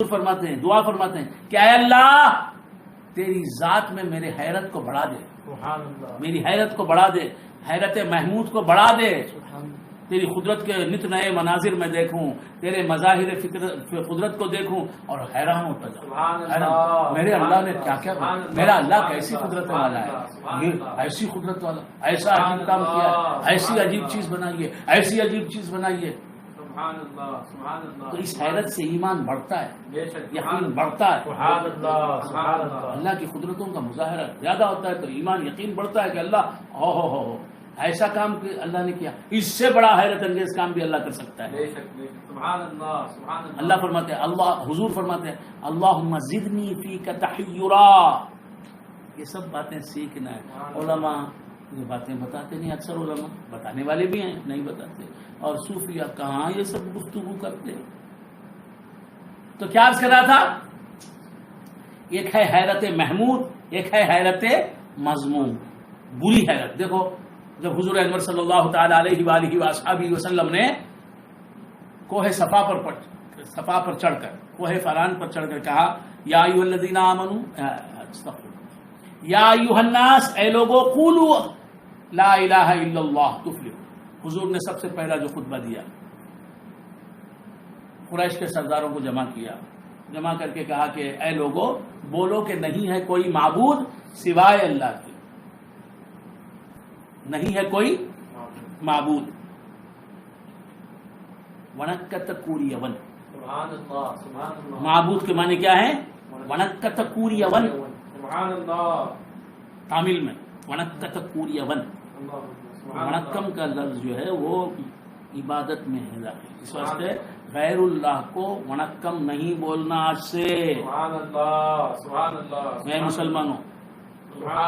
فرماتے ہیں، دعا فرماتے ہیں کہ اے اللہ تیری ذات میں میرے حیرت کو بڑھا دے، میری حیرت کو بڑھا دے، حیرت محمود کو بڑھا دے، تیری قدرت کے نت نئے مناظر میں دیکھوں، تیرے مظاہر قدرت کو دیکھوں اور حیران ہوتا جاؤں، میرے اللہ نے کیا کیا، میرا اللہ کیسی قدرت والا ہے، یہ ایسی قدرت والا، ایسا عجیب کام کیا ہے، ایسی عجیب چیز بنائی ہے، ایسی عجیب چیز بنائی ہے۔ تو اس حیرت سے ایمان بڑھتا ہے، یقین بڑھتا ہے، اللہ کی قدرتوں کا مظاہرہ زیادہ ہوتا ہے تو ایمان یقین بڑھتا ہے کہ اللہ ہو ایسا کام اللہ نے کیا، اس سے بڑا حیرت انگیز کام بھی اللہ کر سکتا ہے۔ اللہ فرماتے ہیں، اللہ حضور فرماتے ہیں اللہم زدنی فیک تحیرا، یہ سب باتیں سیکھنا ہے۔ علماء یہ باتیں بتاتے نہیں، اکثر علماء بتانے والے بھی ہیں نہیں بتاتے، اور صوفیہ کہاں یہ سب گفتگو کرتے۔ تو کیا عرض کر رہا تھا، ایک ہے حیرت محمود، ایک ہے حیرت مذموم، بری حیرت۔ دیکھو جب حضور انور صلی اللہ تعالی علیہ وآلہ وصحبہ وسلم نے کوہ صفا پر چڑھ کر، کوہ فران پر چڑھ کر کہا یا ایھا الذین آمنوا، یا ایھا الناس، اے لوگوں، قولوا لا الہ الا اللہ تفلحوا۔ حضور نے سب سے پہلا جو خطبہ دیا، قریش کے سرداروں کو جمع کیا، جمع کر کے کہا کہ اے لوگوں بولو کہ نہیں ہے کوئی معبود سوائے اللہ کے، نہیں ہے کوئی معبود۔ ونکت کوری ون، معبود کے معنی کیا ہے؟ ونکت کوری ون، تامل میں ونکت کوری ون، ونکم کا لفظ جو ہے وہ عبادت میں ہے داخل، اس واسطے غیر اللہ کو ونکم نہیں بولنا آج سے۔ میں مسلمان ہوں،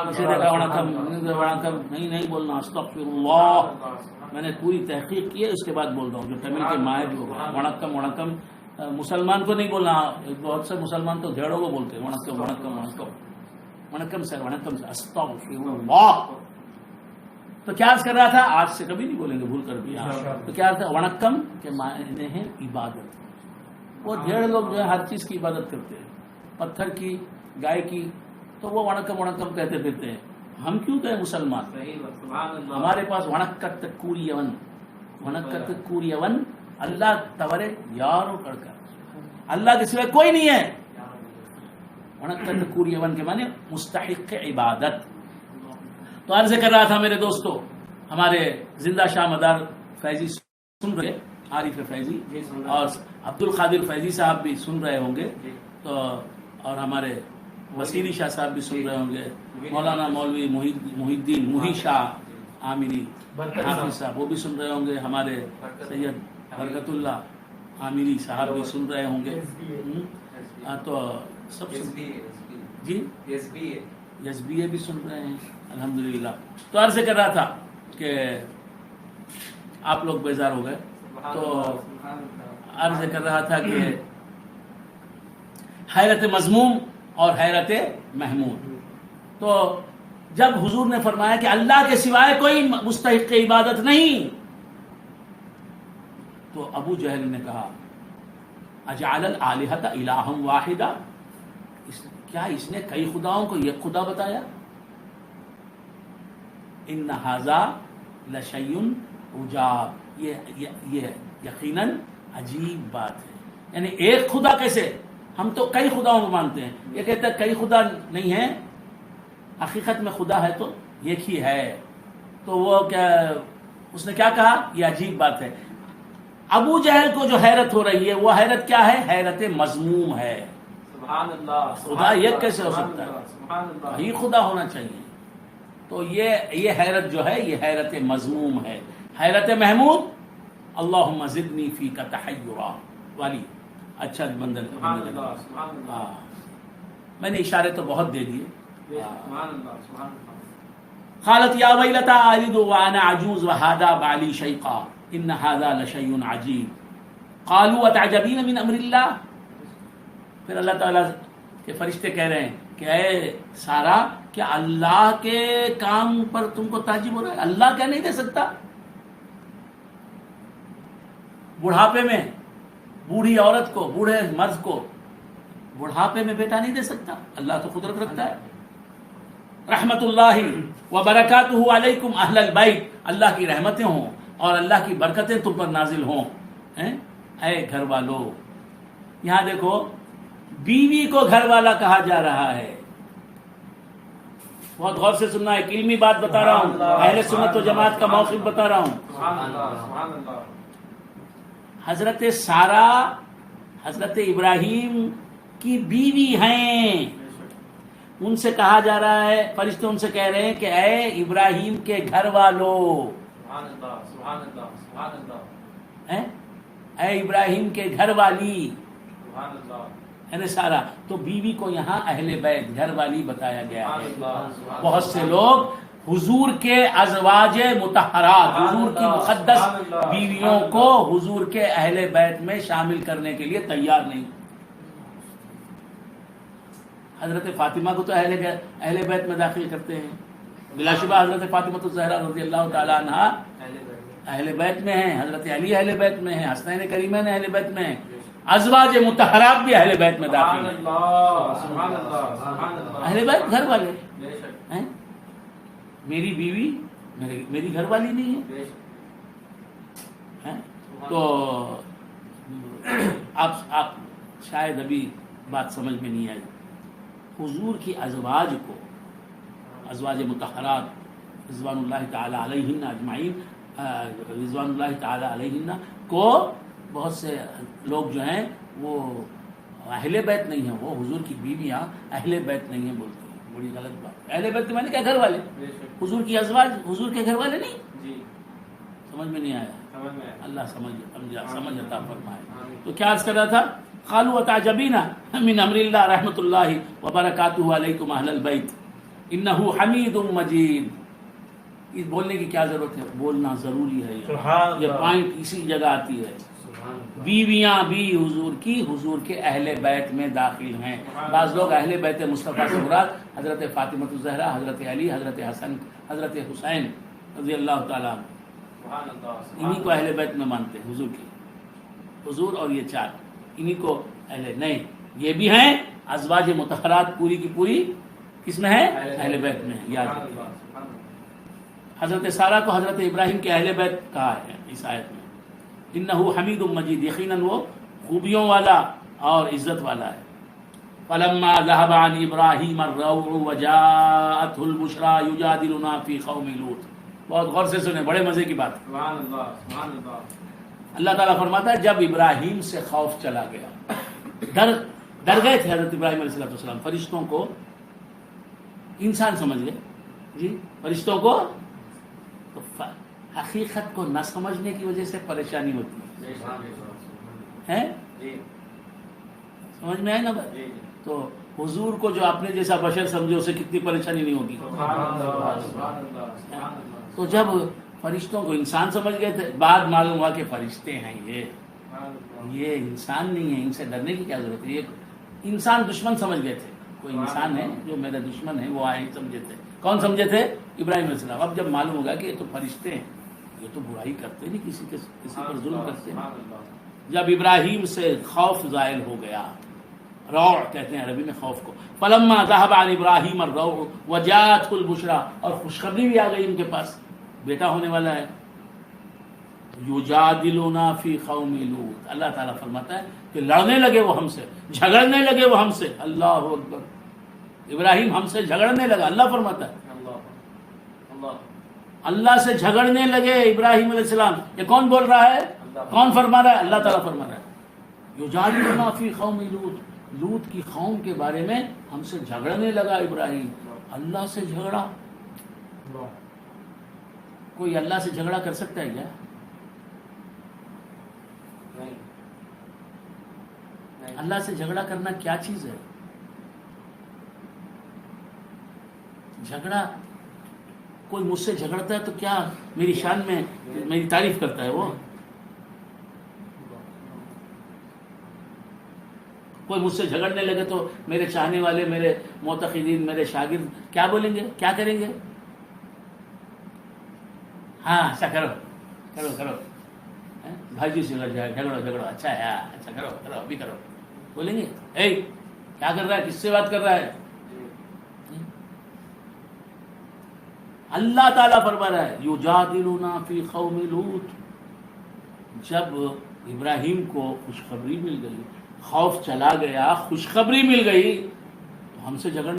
اسے دیکھا ونکم نہیں بولنا، استغفر اللہ۔ میں نے پوری تحقیق کی ہے، اس کے بعد بول رہا ہوں، جو تمل کے ماہر جو ونکم مسلمان کو نہیں بولنا۔ بہت سے مسلمان تو دھیڑوں کو بولتے ہیں ونکم سے استغفر اللہ۔ تو کیا عرض کر رہا تھا، آج سے کبھی نہیں بولیں گے، بھول کر بھی۔ تو کیا تھا، ونکم کے معنی ہے عبادت۔ وہ ڈھیر لوگ جو ہے ہر چیز کی عبادت کرتے ہیں، پتھر کی، گائے کی، تو وہ ونکم کہتے پھرتے ہیں۔ ہم کیوں کہیں مسلمان؟ ہمارے پاس ونکت کوری ون، اللہ تورے یارو کڑکا، اللہ کے سوائے کوئی نہیں ہے۔ ونکت کوری ون کے معنی مستحق عبادت۔ تو عرض کر رہا تھا میرے دوستو، ہمارے زندہ شاہ مدار فیضی سن رہے، عارف فیضی اور عبد القادر فیضی صاحب بھی سن رہے ہوں گے، تو اور ہمارے وسیلی شاہ صاحب بھی سن رہے ہوں گے، مولانا مولوی محی الدین محی شاہ عامری حافظ صاحب وہ بھی سن رہے ہوں گے، ہمارے سید برکت اللہ عامری صاحب بھی سن رہے ہوں گے۔ تو سب جی یزبیہ بھی سن رہے ہیں الحمدللہ۔ تو عرض کر رہا تھا کہ آپ لوگ بیزار ہو گئے، تو عرض کر رہا تھا کہ حیرت مذموم اور حیرت محمود۔ تو جب حضور نے فرمایا کہ اللہ کے سوائے کوئی مستحق عبادت نہیں، تو ابو جہل نے کہا اجعل الآلہۃ الہا واحدا، کیا اس نے کئی خداؤں کو ایک خدا بتایا؟ ان ھذا لشیء عجاب، یہ یقیناً عجیب بات ہے۔ یعنی ایک خدا کیسے؟ ہم تو کئی خداؤں کو مانتے ہیں، یہ کہتا ہے کئی خدا نہیں ہے، حقیقت میں خدا ہے تو ایک ہی ہے۔ تو وہ کیا، اس نے کیا کہا؟ یہ عجیب بات ہے۔ ابو جہل کو جو حیرت ہو رہی ہے وہ حیرت کیا ہے؟ حیرت مذموم ہے۔ خدا ایک کیسے ہو سکتا ہے؟ وہی خدا ہونا چاہیے۔ تو یہ حیرت جو ہے یہ حیرت مذموم ہے۔ حیرت محمود اللہم زدنی فیک تحیرا والی، اچھا بندن۔ میں نے اشارے تو بہت دے دیے۔ قالت یا ویلتا آلد وانا عجوز وہذا بالی شیخا ان ھذا لشیء عجیب قالوا اتعجبین من امر اللہ۔ پھر اللہ تعالیٰ کے فرشتے کہہ رہے ہیں کہ اے سارا، کیا اللہ کے کام پر تم کو تعجب ہو رہا ہے؟ اللہ کیا نہیں دے سکتا؟ بڑھاپے میں بوڑھی عورت کو، بوڑھے مرد کو بڑھاپے میں بیٹا نہیں دے سکتا؟ اللہ تو قدرت رکھتا ہے. رحمت اللہ و برکاتہ علیکم اہل البیت، اللہ کی رحمتیں ہوں اور اللہ کی برکتیں تم پر نازل ہوں. اے گھر والو، یہاں دیکھو بیوی کو گھر والا کہا جا رہا ہے. بہت غور سے سننا ہے، علمی بات بتا رہا ہوں، اہل سنت و جماعت کا موقف بتا رہا ہوں. حضرت سارہ حضرت ابراہیم کی بیوی ہیں، ان سے کہا جا رہا ہے، فرشتے ان سے کہہ رہے ہیں کہ اے ابراہیم کے گھر والو، اے ابراہیم کے گھر والی، یعنی سارا. تو بیوی کو یہاں اہل بیت گھر والی بتایا گیا ہے. بہت سے لوگ حضور کے ازواج مطہرات، حضور کی مقدس بیویوں کو حضور کے اہل بیت میں شامل کرنے کے لیے تیار نہیں. حضرت فاطمہ کو تو اہل بیت میں داخل کرتے ہیں، بلا شبہ حضرت فاطمہ الزہرا رضی اللہ تعالی عنہا اہل بیت میں ہیں، حضرت علی اہل بیت میں ہیں، حسنین کریمین اہل بیت میں ہیں، ازواج مطہرات بھی اہل بیت میں داخل ہیں. اہل بیت گھر والے ہیں. میری بیوی میری گھر والی نہیں ہے. تو آپ شاید ابھی بات سمجھ میں نہیں آئی. حضور کی ازواج کو، ازواج مطہرات رضوان اللہ تعالی علیہن اجمعین، رضوان اللہ تعالی علیہن کو بہت سے لوگ جو ہیں وہ اہل بیت نہیں ہیں، وہ حضور کی بیویاں اہل بیت نہیں ہیں بولتے ہیں. بڑی غلط بات. اہل بیت کے معنی کیا؟ گھر والے. حضور کی ازواج حضور کے گھر والے نہیں. سمجھ میں نہیں آیا؟ اللہ سمجھ عطا فرمائے. تو کیا عرض کر رہا تھا؟ قالوا وتعجبین من امر اللہ رحمۃ اللہ وبرکاتہ علیکم اہل البیت انہ حمید مجید. اس بولنے کی کیا ضرورت ہے؟ بولنا ضروری ہے. یہ پوائنٹ اسی جگہ آتی ہے. بیویاں بھی حضور کی، حضور کے اہل بیت میں داخل ہیں. بعض لوگ اہل بیت مصطفیٰ سے مراد حضرت فاطمہ الزہرا، حضرت علی، حضرت حسن، حضرت حسین رضی اللہ تعالیٰ انہی کو اہل بیت میں مانتے ہیں. حضور کی، حضور اور یہ چار، انہی کو اہل نہیں. یہ بھی ہیں ازواج مطہرات، پوری کی پوری کس میں ہے؟ اہل بیت میں. یاد رکھیے حضرت سارہ کو حضرت ابراہیم کے اہل بیت کہا ہے اس آیت میں. انہ حمید مجید، یقیناً وہ خوبیوں والا اور عزت والا ہے. فلما ذهب عن ابراہیم الروع وجاءته البشرى یجادلنا فی قوم لوط. بہت غور سے سنیں، بڑے مزے کی بات. اللہ تعالیٰ فرماتا ہے جب ابراہیم سے خوف چلا گیا، ڈر گئے تھے حضرت ابراہیم علیہ السلام. فرشتوں کو انسان سمجھ گئے جی، فرشتوں کو تو حقیقت کو نہ سمجھنے کی وجہ سے پریشانی ہوتی ہے. سمجھ میں آئے نا بھائی؟ تو حضور کو جو اپنے جیسا بشر سمجھے اسے کتنی پریشانی نہیں ہوگی. تو جب فرشتوں کو انسان سمجھ گئے تھے، بعد معلوم ہوا کہ فرشتے ہیں، یہ انسان نہیں ہے، ان سے ڈرنے کی کیا ضرورت ہے. یہ انسان دشمن سمجھ گئے تھے، کوئی انسان ہے جو میرا دشمن ہے، وہ آئے سمجھے تھے. کون سمجھے تھے؟ ابراہیم علیہ السلام. اب جب معلوم ہوگا کہ یہ تو فرشتے ہیں، یہ تو برائی کرتے نہیں، کسی پر ظلم کرتے ہیں. جب ابراہیم سے خوف زائل ہو گیا، روع کہتے ہیں عربی میں خوف کو. فلما ذهب عن ابراہیم الروع وجاءته البشرى، اور خوشخبری بھی آ گئی ان کے پاس، بیٹا ہونے والا ہے. یجادلنا فی قوم لوط، اللہ تعالیٰ فرماتا ہے کہ لڑنے لگے وہ ہم سے، جھگڑنے لگے وہ ہم سے. اللہ اکبر. ابراہیم ہم سے جھگڑنے لگا. اللہ فرماتا ہے اللہ سے جھگڑنے لگے ابراہیم علیہ السلام. یہ کون بول رہا ہے؟ کون فرما رہا ہے؟ اللہ تعالیٰ فرما رہا ہے یجادلنا فی قوم لوط. لوط کی قوم کے بارے میں ہم سے جھگڑنے لگا ابراہیم. اللہ سے جھگڑا. کوئی اللہ سے جھگڑا کر سکتا ہے کیا؟ اللہ سے جھگڑا کرنا کیا چیز ہے؟ جھگڑا، کوئی مجھ سے جھگڑتا ہے تو کیا میری شان میں میری تعریف کرتا ہے؟ وہ کوئی مجھ سے جھگڑنے لگے تو میرے چاہنے والے، میرے معتقدین، میرے شاگرد کیا بولیں گے، کیا کریں گے؟ ہاں اچھا کرو کرو کرو، بھائی جی سے جھگڑو، اچھا ہے، اچھا کرو ابھی کرو، بولیں گے. کیا کر رہا ہے؟ کس سے بات کر رہا ہے؟ اللہ تعالیٰ فرما رہا ہے یجادلنا فی قوم لوط. جب ابراہیم کو خوشخبری مل گئی، خوف چلا گیا، خوشخبری مل گئی، تو ہم سے جھگڑنا